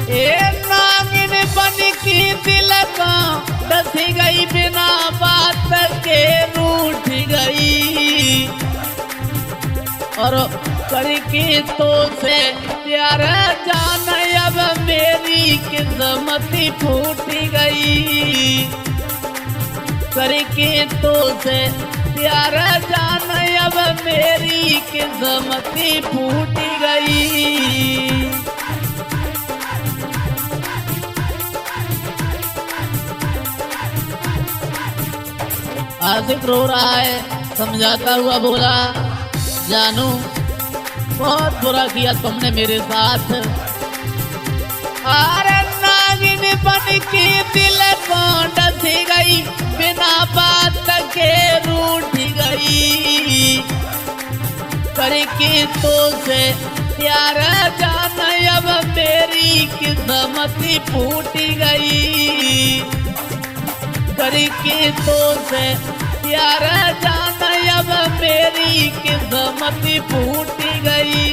ए नागिन बन की दिल का डस गई, बिना बात के रूठ गई। और करके तो से प्यार जान अब मेरी किस्मत फूट गई। करके तो से प्यार जान अब मेरी किस्मत फूट गई। आशिक रो रहा है, समझाता हुआ बोला, जानू बहुत बुरा किया तुमने मेरे साथ। अरे नागिन बन के दिल को डस गई, बिना बात के रूठ गई। करके तो से प्यार जान अब मेरी किस्मत फूट गई। करके तो से प्यार जान अब मेरी किस्मत फूट गई।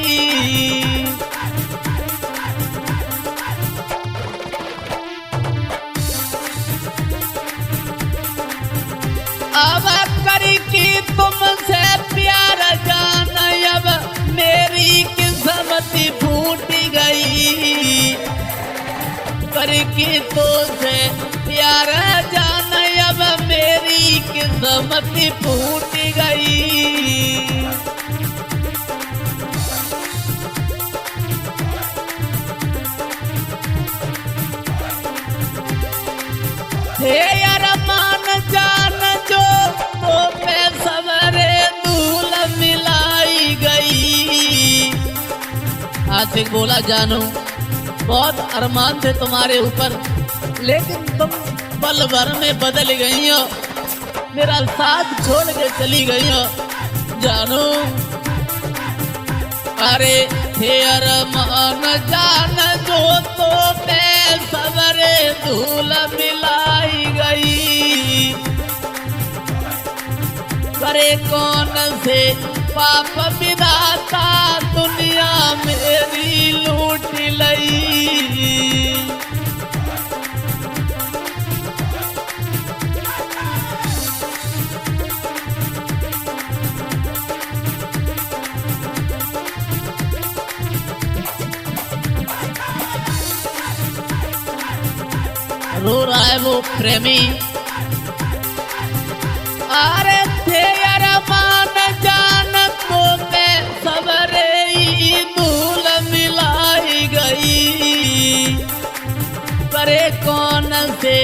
अब करके तुमसे प्यार जान अब मेरी किस्मत फूट गई। करके तो से प्यार जान अब मेरी किस्मत फूट गई। हे अरमान जान जो तो पे सवरे धूल मिलाई गई। आशिक बोला, जानू बहुत अरमान थे तुम्हारे ऊपर, लेकिन तुम पल भर में बदल गई हो, मेरा साथ छोड़ के चली गई हो जानू। अरे हे अरमान जान जो तो पे सवरे धूल मिलाई गई। करे कौन से पाप विधाता दुनिया मेरी लूट लई। रो रहा है वो प्रेमी। अरे थे अरमान जान तो पे सवरे धूल मिलाई गई। करे कौन से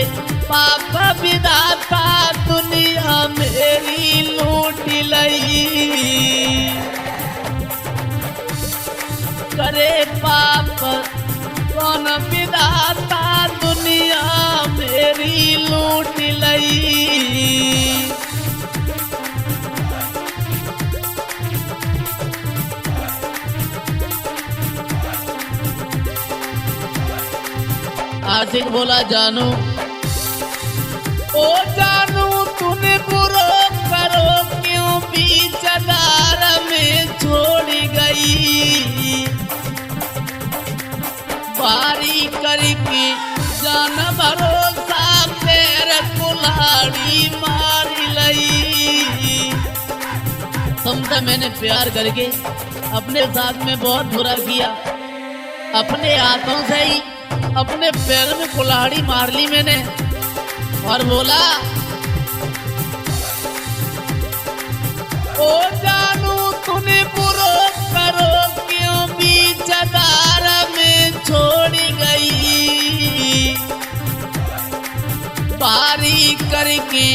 पाप विधाता दुनिया मेरी लूट लई। करे पाप कौन विधाता दुनिया मेरी लूट लई। आशिक बोला, जानू ओ जानू तूने बुरा करो क्यों बीच दार में छोड़ गई। बारी करके जान भरोसा पैर कुल्हाड़ी मार लई। तुमसे मैंने प्यार करके अपने साथ में बहुत बुरा किया, अपने हाथों से ही अपने पैर में कुल्हाड़ी मार ली मैंने। और बोला, ओ जानू तूने बुरा करो क्यों बीच दार में छोड़ गई। बारी करके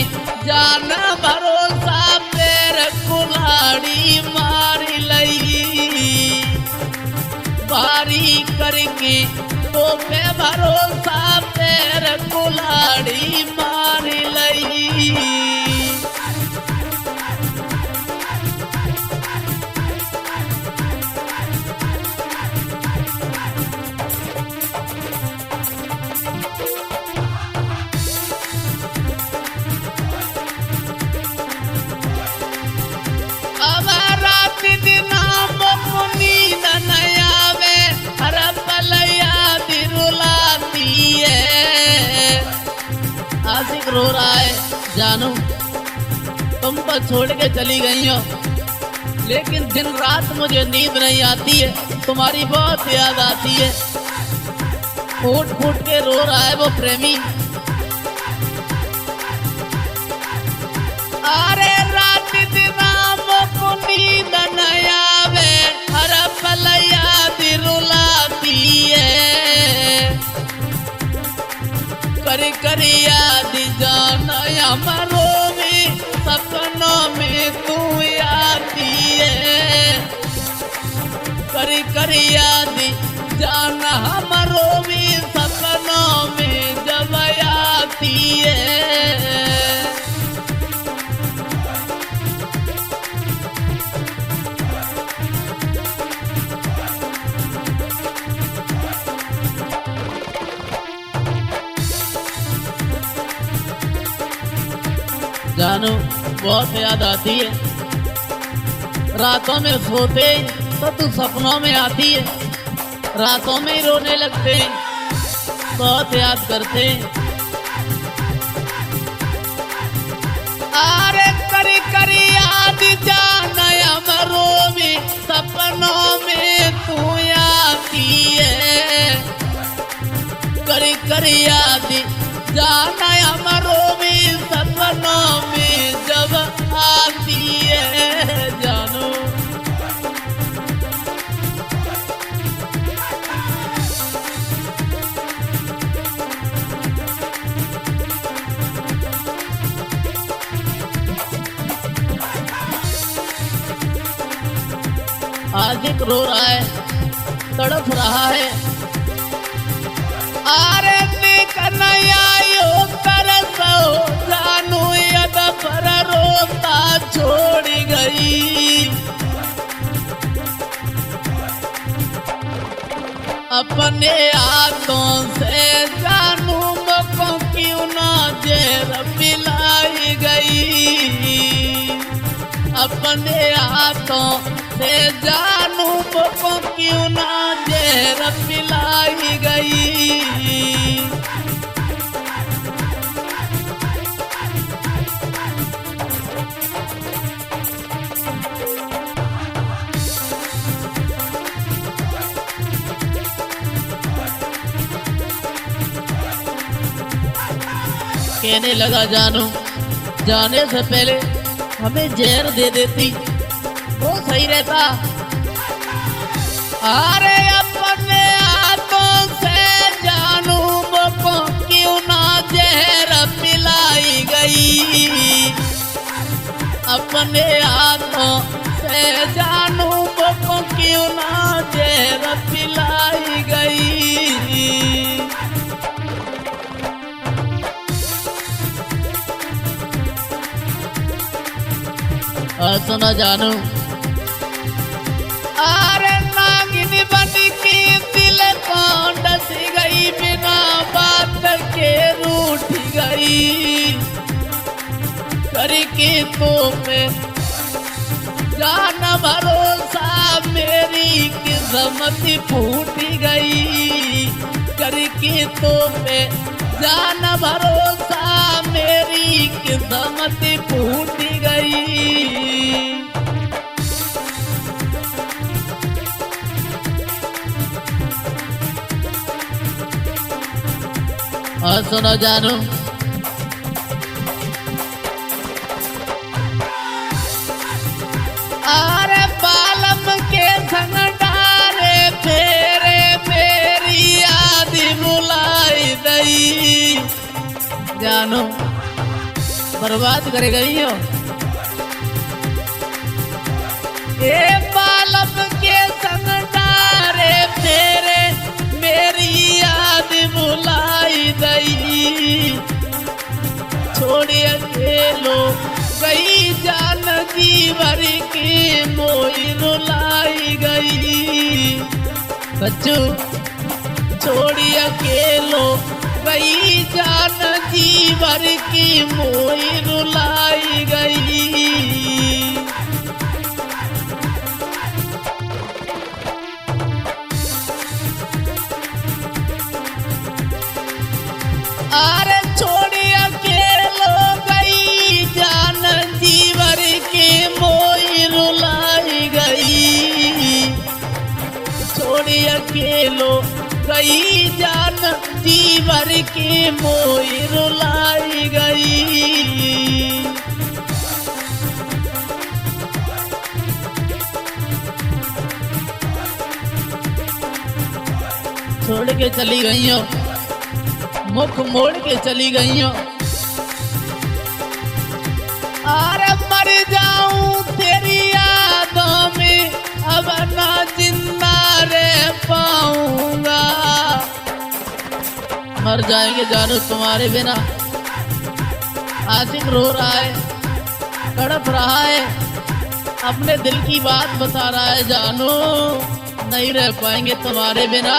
जान भरोसा पैर कुल्हाड़ी मार लई। बारी करके तो पे भरोसा पैर कुल्हाड़ी मार लई। नींद न आवे हर पल याद रुला जानू तुम तो छोड़ के चली गई हो, लेकिन दिन रात मुझे नींद नहीं आती है, तुम्हारी बहुत याद आती है। फूट फूट के रो रहा है वो प्रेमी। अरे रात दिन मुझको नींद न आवे, हर पल याद रुलाती है। करी करी याद जाना हमारो में, सपनों में तू आती है। करी करी याद जाना हमारो में, सपनों में जब आती है। जानू बहुत याद आती है, रातों में सोते तो तू सपनों में आती है, रातों में ही रोने लगते हैं, बहुत याद करते हैं। अरे करी करी याद जाना मरो में, सपनों में तू आती है। करी करी याद जाना मरो में, सपनों में जब आती है। जानू आशिक रो रहा है, तड़प रहा है। अरे कन्हैया कर सो जानू यद पर रोता छोड़ गई। अपने हाथों से जानू मुझको क्यों ना जहर पिलाई गई। अपने हाथों से जानू मुझको क्यों ना जहर पिलाई गई। कहने लगा जानू जाने से पहले हमें जहर दे देती वो सही रहता। अरे अपने हाथों से जानू मुझको क्यों ना जहर पिलाई गई। अपने हाथों से जानू मुझको क्यों ना जहर पिलाई गई। सुनो जानू अरे नागिनी बन की दिल को डस गई, बिना बात के रूठ गई। करके तो मैं जान भरोसा मेरी किस्मत फूट गई। करके तो मैं जान भरोसा मेरी किस्मत फूट गई। और सुनो जानू अरे बालम के संग डारे फेरे मेरी याद बुलाई दई। जानू बर्बाद कर गई हो। ए बालम के संग डारे फेरे मेरी याद बुलाई दई। छोड़ अकेलो गई जान जीवर के मोई रुलाई गई। बच्चू छोड़ अकेलो गई जान जीवर की मोई रुलाई गई। अरे छोड़ अकेलो गई अकेलो गई जान जीवर के मोई रुलाई गई। छोड़ के चली गई हो, मुख मोड़ के चली गई हो। अरे मर जाऊं तेरी यादों में अब ना जिंदा रह पाऊंगा। मर जाएंगे जानू तुम्हारे बिना। आशिक रो रहा है, तड़प रहा है, अपने दिल की बात बता रहा है जानू, नहीं रह पाएंगे तुम्हारे बिना।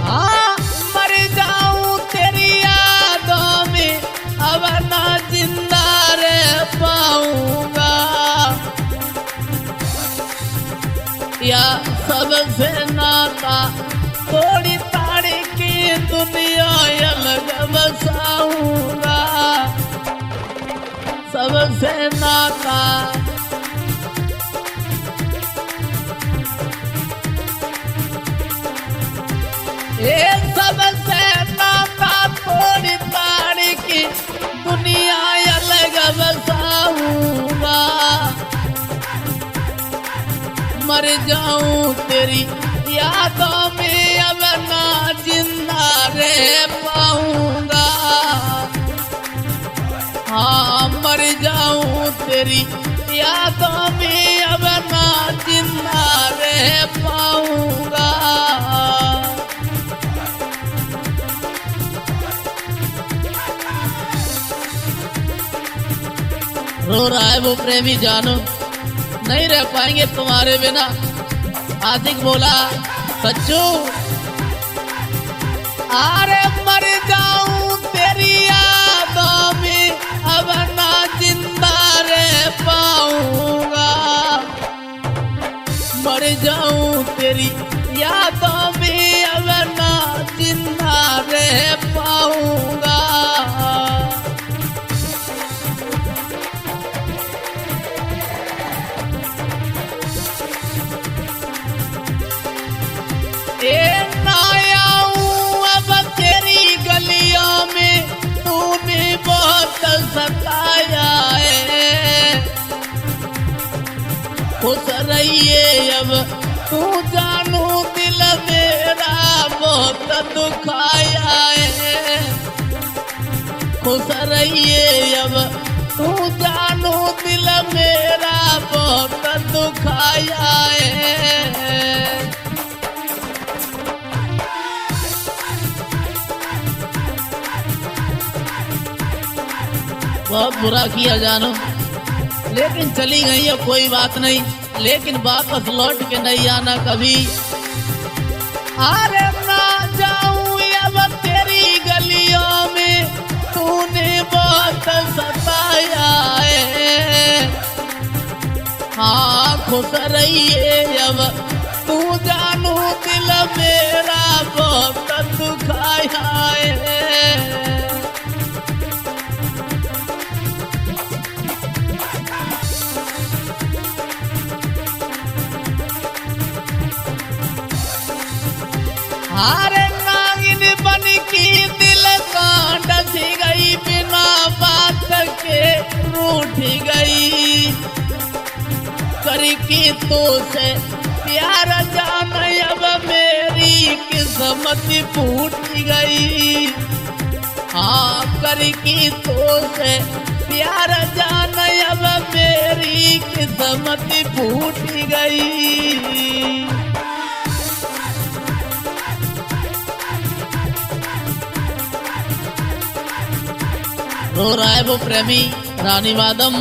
हाँ मर जाऊं तेरी यादों में अब ना जिंदा रह पाऊंगा। या सबसे नाता तोड़ी ताड़ी की दुनिया अलग बसाऊंगा। सबसे नाता ये सबसे नाता तोड़ी ताड़ी की दुनिया अलग बसाऊंगा। मर जाऊं तेरी यादों में अब ना जिंदा रह पाऊंगा। हाँ मर जाऊं तेरी यादों में अब ना जिंदा रह पाऊंगा। रो रहा है वो प्रेमी जानू, नहीं रह पाएंगे तुम्हारे बिना। आशिक बोला सच्चू। अरे मर जाऊं तेरी यादों में अब ना जिंदा रह पाऊंगा। मर जाऊं तेरी यादों में अब ना जिंदा रह पाऊंगा। ना आऊं अब तेरी गलियों में, तूने बहुत सताया है। खुश रहिए अब तू जानू दिल मेरा बहुत दुखाया है। खुश रहिए अब तू जानू दिल मेरा बहुत दुखाया है। बहुत बुरा किया जानो, लेकिन चली गई है कोई बात नहीं, लेकिन वापस लौट के नहीं आना कभी। अरे ना जाऊं अब तेरी गलियों में, तूने बहुत सताया है। हाँ खुश रहिए अब तू जानू दिल मेरा बहुत दुखाया है। हारे नागिन बन की दिल का डस गई, बिना बात के रूठ गई। करके तो से प्यार जान अब मेरी किस्मत फूट गई। हाँ करके तो से प्यार जान अब मेरी किस्मत फूट गई। रो रहा है वो प्रेमी रानी मादम।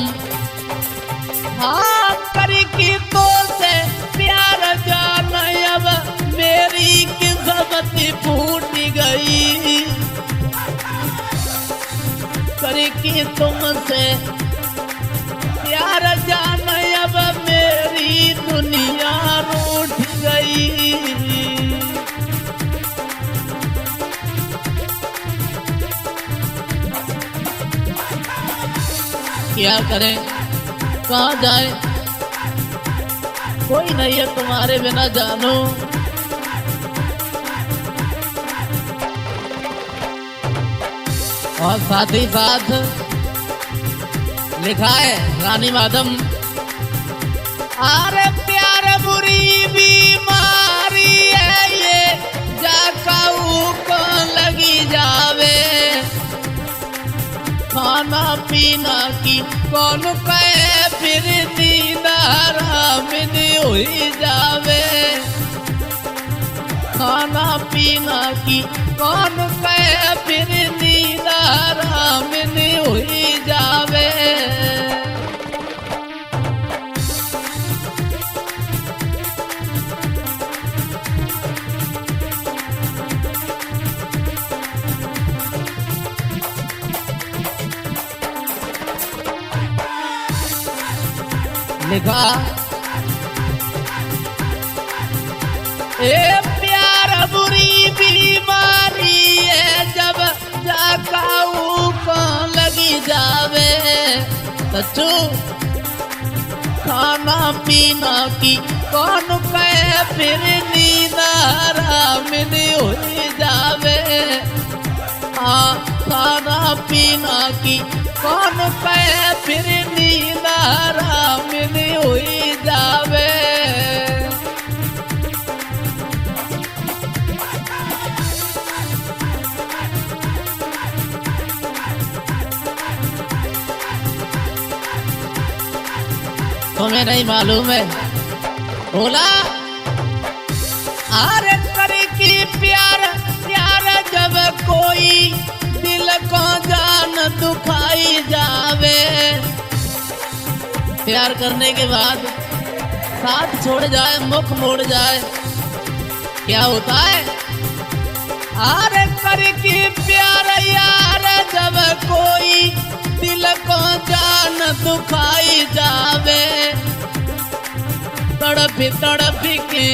हाँ करके तो से प्यार जान अब मेरी किस्मत फूट गई। करके तुमसे प्यार जान अब मेरी दुनिया रूठ गई। क्या करें, कहाँ जाए, कोई नहीं है तुम्हारे बिना जानू। और साथ ही साथ लिखा है रानी माधम, अरे प्यार बुरी बीमारी है ये, जाकाऊ को लगी जावे, खाना पीना की कौन कहे फिर दीदार हमिन हुई जावे, खाना पीना की कौन कहे फिर दीदार हमिन हुई जावे। लिखा ए प्यार बुरी बीमारी है, जब जाकाऊ को लगी जावे, सच्चू खाना पीना की कौन कहे फिर नींदार हमिन हुई जावे, हाँ खाना पीना की कौन कहे फिर नींदार हमिन हुई जावे। तुम्हें नहीं मालूम है बोला, अरे करे की प्यार प्यार जब कोई दिल को जान दुखाई जावे, प्यार करने के बाद साथ छोड़ जाए मुख मोड़ जाए क्या होता है, अरे करे की प्यार यार जब कोई दिल को जान दुखाई जावे, तड़प तड़प के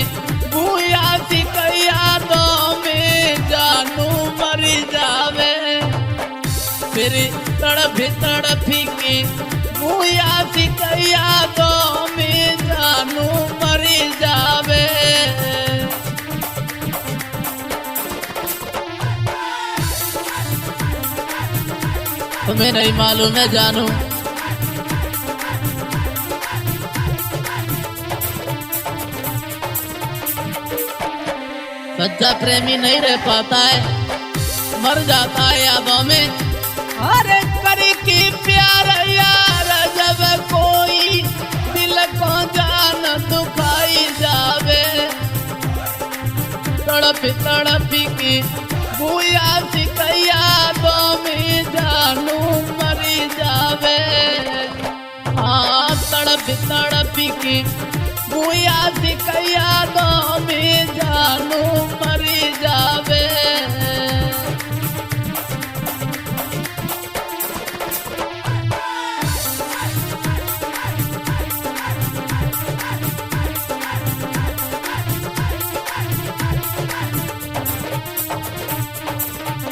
बुया सी यादों में जानू मर जावे, फिर तड़प तड़प के बुया सी यादों में जानू मर जावे। तुम्हें नहीं मालूम है जानू, सच्चा प्रेमी नहीं रह पाता है, मर जाता है यादों में। अरे करे की प्यार यार जब कोई दिल को जान दुखाई जावे, तड़प तड़प की बुया सी यादों में जानू मरी जावे, हाँ तड़प तड़प की बुया सी यादों में जानू मरी जावे।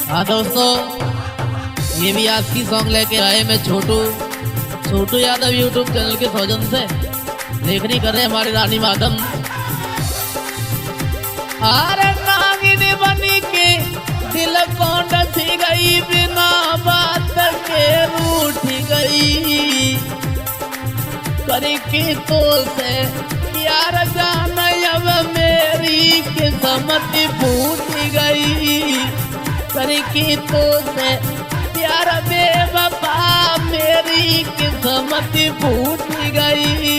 हाँ दोस्तों, ये भी आपकी सॉन्ग लेके आए मैं छोटू यादव यूट्यूब चैनल के सौजन से देखनी कर रहे हमारी रानी माधम। अरे नागिनी बनी के दिल को डसी गई, बिना बात के रूठ गई, करे की तो से प्यार जान अब मेरी किस्मत फूट गई, करे की तो से प्यार बेवफा मेरी किस्मत फूट गई।